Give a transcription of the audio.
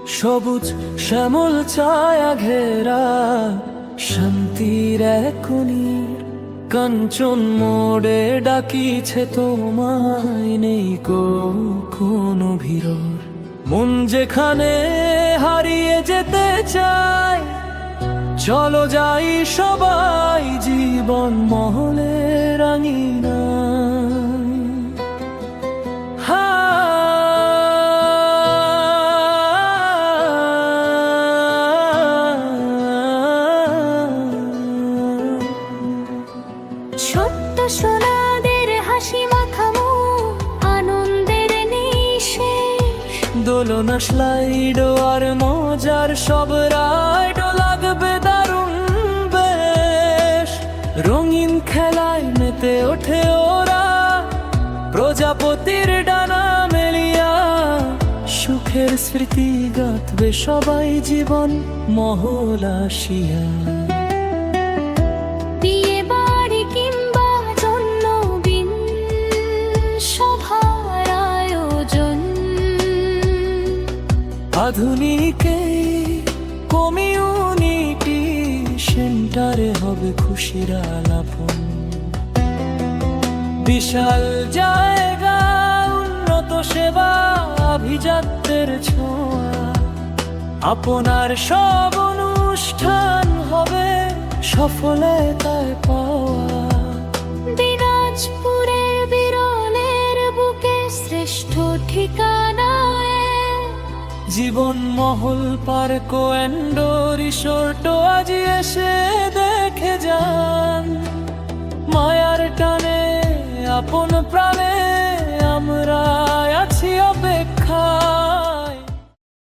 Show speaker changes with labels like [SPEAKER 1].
[SPEAKER 1] সবুজ শ্যামল ছায়া ঘেরা শান্তির এক কোণীর কাঞ্চন মোড়ে ডাকিছে তোমায়, নেই কোনো ভিড়র। মন যেখানে হারিয়ে যেতে চায়, চলো যাই সবাই জীবন মহলে রাঙিনা।
[SPEAKER 2] ছোট্ট সোনাদের হাসি মাখামো আনন্দের নিশেষ,
[SPEAKER 1] দোলনা স্লাইড আর মজার সব রাইড লাগবে দারুণ বেশ। রঙিন খেলায় মেতে ওঠে ওরা, প্রজাপতির ডানা মেলিয়া সুখের স্মৃতি গাঁথবে সবাই জীবন মহল আসিয়া।
[SPEAKER 2] বিয়ে বাড়ি কিংবা জন্মদিন সভার আয়োজন,
[SPEAKER 1] আধুনিকে কমিউনিটি সেন্টারে হবে খুশির আলাপন। বিশাল জায়গা, উন্নত সেবা, আভিজাত্যের ছোঁয়া, আপনার সব অনুষ্ঠান হবে সফলতায় পাওয়া।
[SPEAKER 2] দিনাজপুরের বিরলের বুকে শ্রেষ্ঠ ঠিকানায়,
[SPEAKER 1] জীবন মহল পার্ক এন্ড রিসোর্ট আজ এসে দেখে যান। মায়ার টানে আপন প্রাণে আমরা